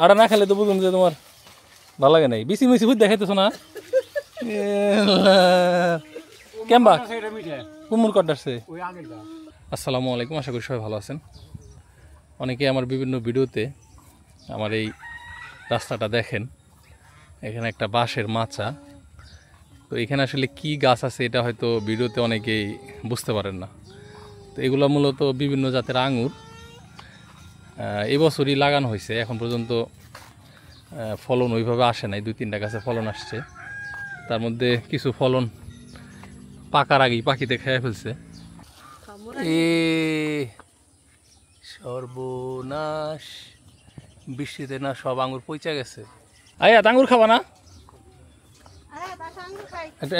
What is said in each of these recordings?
আটা না খেলে তো বুঝুন যে তোমার ভালো লাগে নাই বিসি মিসি বুঝ দেখাইতেছো না কেমবা কুমুর কটারছে। আসসালামু আলাইকুম, আশা করি সবাই ভালো আছেন। অনেকে আমার বিভিন্ন ভিডিওতে আমার এই রাস্তাটা দেখেন, এখানে একটা বাঁশের মাচা। তো এখানে আসলে কি গাছ আছে এটা হয়তো ভিডিওতে অনেকেই বুঝতে পারেন না। তো এগুলো মূলত বিভিন্ন জাতের আঙুর, এবছরই লাগানো হয়েছে। এখন পর্যন্ত ফলন ওইভাবে আসে নাই, 2-3টা গাছে ফলন আসছে। তার মধ্যে কিছু ফলন পাকার আগেই পাখিতে খেয়ে ফেলছে। এ সর্বনাশ, বৃষ্টিতে না সব আঙুর পচে গেছে। আয়া আঙুর খাবা না?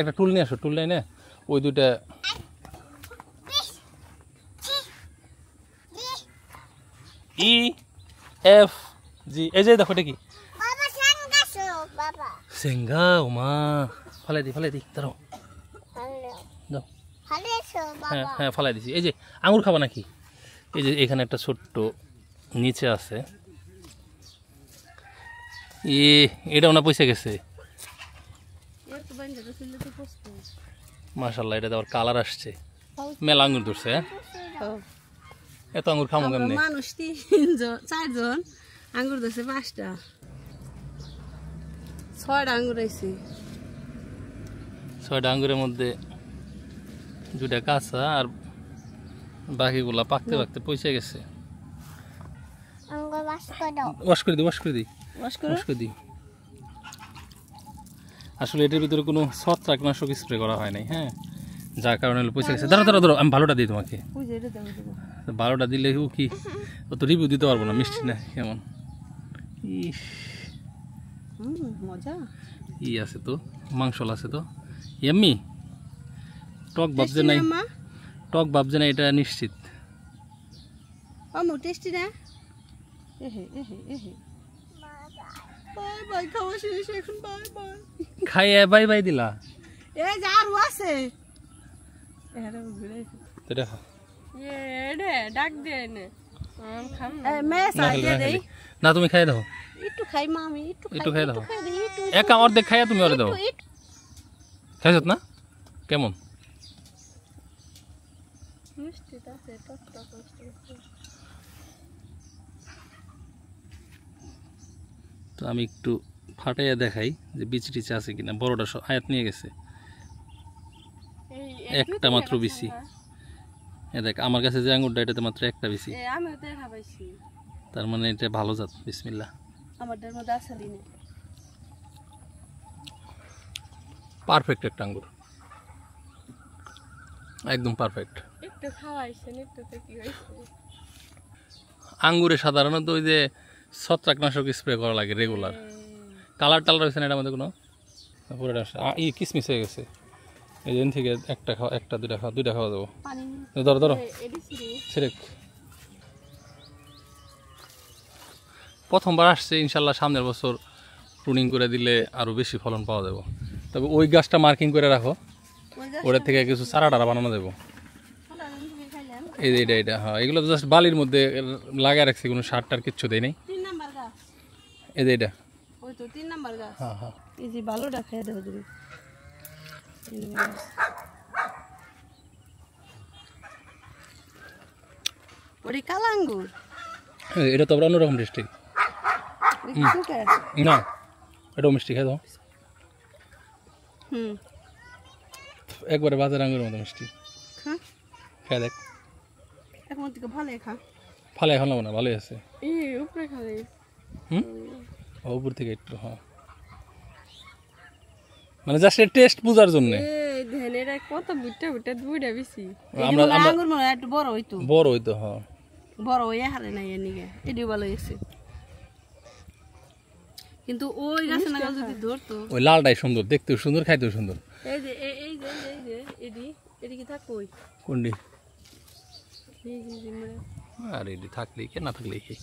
একটা টুল নিয়ে আসো, টুল নেই না ওই দুইটা। EFG এই যে দেখো এটা কি সেঙ্গা। মা ফালাই দি দাঁড়াও, হ্যাঁ হ্যাঁ ফালাই দিছি। এই যে আঙুর খাবা নাকি? এই যে এখানে একটা ছোট্ট নিচে আছে, এটাও না পয়সা গেছে। মাশাআল্লাহ, এটা আবার কালার আসছে, মেলা আঙুর ধরছে। এত আঙুর খামো কেমনে? মানুষ 3-4জন আঙুর ধরছে, 5টা 6টা আঙুর আইছে। 6টা আঙুরের মধ্যে 2টা কাঁচা আর বাকিগুলা পাকতে পাকতে পয়সা গেছে। ওয়াশ করে দিই। আসলে এটার ভিতরে কোনো ছত্রাকনাশক স্প্রে করা হয় নাই, হ্যাঁ, যার কারণে পয়সা গেছে। ধরো আমি ভালোটা দিই তোমাকে। ভালোটা দিলে কি অত রিভিউ দিতে পারবো না, মিষ্টি না কেমন। মজা আছে তো, মাংসল আছে তো, এমনি টক ভাবছে না এটা নিশ্চিত। টেস্টি না? খাইয়ে বাই বাই দিলা। এই যে আরো আছে, না তুমি খাই দাও, একটু খাই মা, আমি একটু খাই দাও, এক অর্ধেক খাইয়া তুমি ওরে দাও। খাইছ না? কেমন? তো আমি একটু ফাটাইয়া দেখাই যে বিচি টিচি আছে কিনা। বড়টা আয়াত নিয়ে গেছে, একটা মাত্র বিচি। দেখ আমার কাছে যে আঙুরটা, এটাতে মাত্র একটা বিচি, তার মানে এটা ভালো জাত। বিসমিল্লাহ। পারফেক্ট একটা আঙ্গুর, একদম পারফেক্ট। আঙ্গুরে সাধারণত ওই যে ছত্রাকনাশক স্প্রে করা লাগে রেগুলার। কালার টালার হয়েছে না এটার মধ্যে কোনো, পুরোটা কিসমিস হয়ে গেছে। এই দিন থেকে একটা দুইটা খাওয়া দেবো। ধরো সেরেক প্রথমবার আসছে, ইনশাল্লাহ সামনের বছর প্রুনিং করে দিলে আরো বেশি ফলন পাওয়া যাবে। তবে ওই গাছটা মার্কিং করে রাখো, ওটার থেকে কিছু চারা বানানো যাবো। এটা হ্যাঁ, এগুলো জাস্ট বালির মধ্যে লাগায় রাখছি, কোনো সার টার কিচ্ছু দেয় নাই। এই যে এটা ওই তো 3 নাম্বার গাছ। হ্যাঁ হ্যাঁ, এই যে ভালোটা খেয়ে দাও তুমি। ওরে কালা আঙ্গুর, এটা তো আবার অন্যরকম টেস্টি। না এটাও মিষ্টি, খেয়ে দাও। একবারে বাজার আঙ্গুরের মতো মিষ্টি। খেয়ে দেখ, এখন থেকে ভালোই খা। ফালে এখন না, ভালোই আছে। উপরে খালে উপর থেকে একটু, হ্যাঁ, মানে জাস্ট টেস্ট বোঝার জন্য। কত বুটটা দুইটা বেশি। আমরা আঙ্গুর মনে একটু বড় হইতো, হ্যাঁ বড় হইয়া হারে নাই এদিকে, এদিকে ভালো হয়েছে। কিন্তু ওই গাছে না যদি ধরতো, ওই লালটাই সুন্দর, দেখতেও সুন্দর, খাইতেও সুন্দর। এই যে এদিকে থাকো। কোনটি? আর এটি থাকলেই কে, না থাকলেই কি।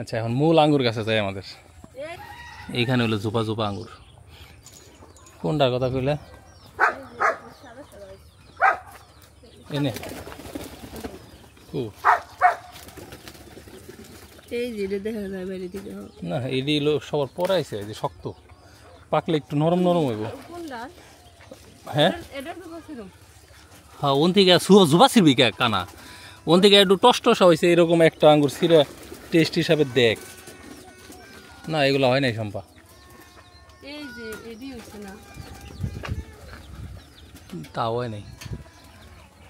আচ্ছা, এখন মূল আঙ্গুর গাছে যাই আমাদের। এইখানে হলো জোপা আঙ্গুর। কোনটার কথা কইলে? এনে এই যে দেখা যায় বাইরে থেকে না এডি হলো সবার পরাইছে এই যে শক্ত পাকলে একটু নরম নরম হইব হ্যাঁ হ্যাঁ ওন থেকে জুবা ছিড়বি কে কানা ওন থেকে একটু টস হয়েছে এরকম একটা আঙ্গুর ছিঁড়ে টেস্ট হিসাবে দেখ না এগুলো হয় নাই সম্পা এই যে এডি হচ্ছে না তা হয় নাই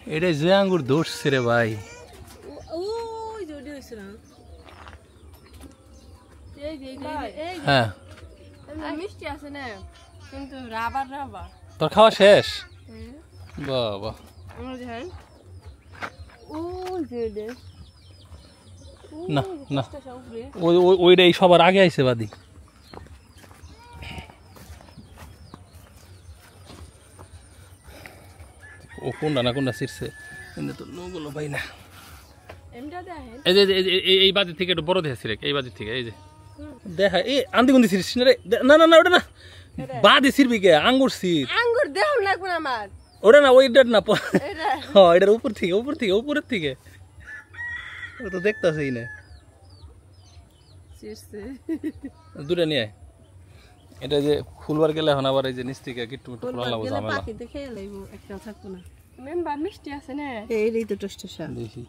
এটা যে আঙ্গুর ধরছে রে ভাই ওই যে এডি হচ্ছে না এই যে এই হ্যাঁ মিষ্টি আছে না কিন্তু রাবার তোর খাওয়া শেষ বাবা আমরা দেখেন ও যে দে না না ওইটাই সবার আগে আইছে বাদি ও কোনটা না কোনটা ছিড়ছে কিন্তু তো লোকগুলো ভাই না এই যে এই বাদির থেকে একটু বড় দেখেছি রে এই বাদির থেকে এই যে দেখা এই আন্দি গুন্দি ছিড়ছিস না রে না না না ওটা না বাদি ছিড়বি কে আঙ্গুর ছিড় আঙ্গুর দেহ লাগবে না আমার ওটা না ওইটা না হ্যাঁ এটার উপর থেকে উপরের থেকে ও তো দেখতাছেই না দুটা নিয়ে এটা যে ফুলবার গেলে এখন আবার এই যে নিচ থেকে একটু ফুলা লাগবো ঝামেলা দেখে লাইবো একটা থাকতো না মেম্বার মিষ্টি আছে না এই তো টস্টসা দেখি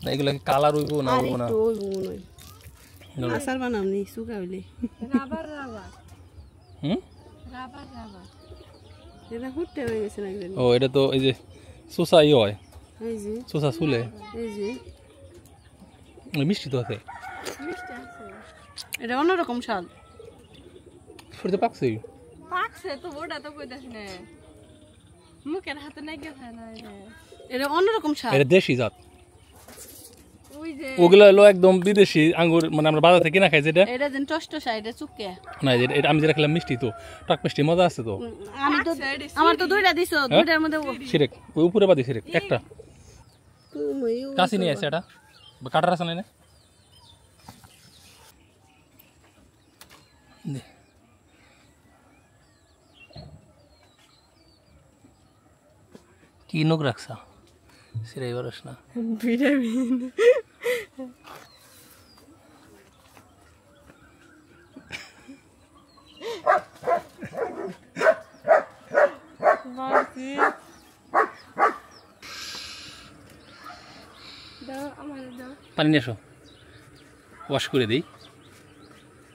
না এগুলা কি কালার হইব না হইব না আসার বানামনি সুকা হইলে রাবার হুম রাবার এটা হুটতে হয়ে গেছে না একদম ও এটা তো এই যে সুসাই হয় এই যে সুসা চুলে এই যে মিষ্টি তো আছে মিষ্টি আছে এটা অন্যরকম স্বাদ ফুটতে পাকছে তো ওটা তো কইতাছ না মুখের হাতে নাই গে খায় না এটা অন্যরকম স্বাদ এটা দেশি জাত ওই যে ওগুলো হলো একদম বিদেশি আঙ্গুর মানে আমরা বাজার থেকে কিনা খাই যেটা এটা যেন টস্টসা এটা চুকে না এটা আমি যেটা খেলাম মিষ্টি তো টক মিষ্টি মজা আছে তো আমি তো আমার তো দুইটা দিছো দুইটার মধ্যে সিরেক ওই উপরে বাদি সিরেক একটা কাশি নিয়ে আছে এটা কাটার আছে না কি নখ রাখছা সিরাই বারস না ভিটামিন পানি নিয়ে এসো ওয়াশ করে দিই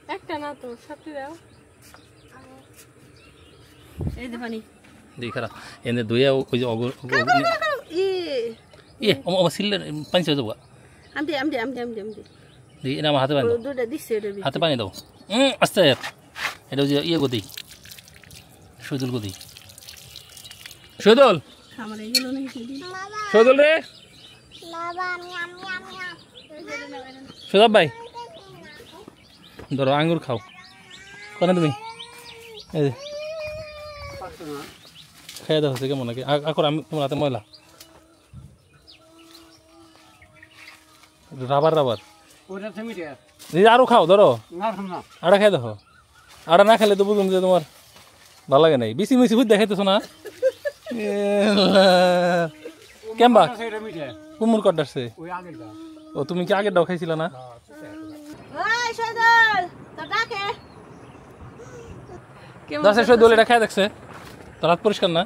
একটা না তো সত্যি দাও এই দে পানি দিই খারাপ এনে ধুয়ে ওই যে ইয়ে আমার সিললে পানি চেয়ে যাবো আমদি দিই এটা আমার হাতে পানি দাও দুইটা দিছে এটা হাতে পানি দাও আস্তে এটা ওই যে ইয়ে গদি শহীদুল গদি শহীদুল আমার এইগুলো নেই শহীদুল রে সোজাব ভাই ধরো আঙ্গুর খাও কেন তুমি খেয়ে দেওয়া হচ্ছে কেমন নাকি আকর আমি তোমার হাতে ময়লা রাবার আরো খাও ধরো আড়া খাই দেখো আড়া না খেলে তো বুঝুন যে তোমার ভালো লাগে নাই বেশি মিশি বুঝ দেখাইতেছো না কেমবা কুমুর কটারছে ও তুমি কি আগের দাও খাইছিল না দাসের সই দোল এটা খাই দেখছে তোর হাত পরিষ্কার না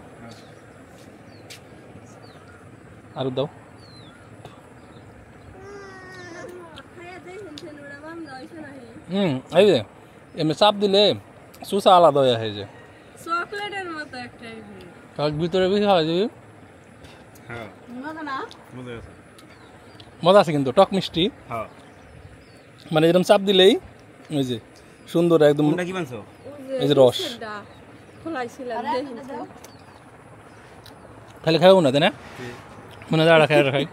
আর দাও এই যে এমনি চাপ দিলে সুসা আলাদা হয়ে যায় যে চকলেটের মতো একটা কাল ভিতরে বেশি হয় যে মজা আছে কিন্তু টক মিষ্টি মানে এরকম চাপ দিলেই ওই যে সুন্দর একদম এই যে রস খালি খাইও না তাই না মনে হয় আড়া খাই খাই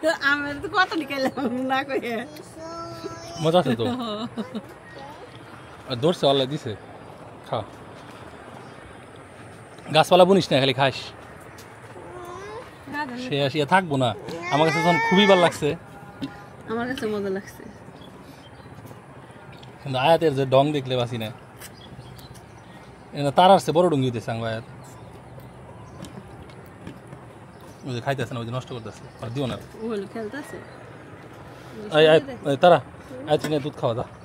মজা আছে তো ধরছে আল্লাহ দিছে খা গাছপালা বুনিস না খালি খাস সে আসিয়া থাকবো না আমার কাছে তখন খুবই ভালো লাগছে আমার কাছে মজা লাগছে কিন্তু আয়াতের যে ডং দেখলে বাসি না তার আসছে বড় ডুঙ্গি দিতেছে আঙ্গ আয়াত ওই যে খাইতেছে না ওই যে নষ্ট করতেছে আর দিও না খেলতেছে তারা তুই দুধ খাওয়া দাও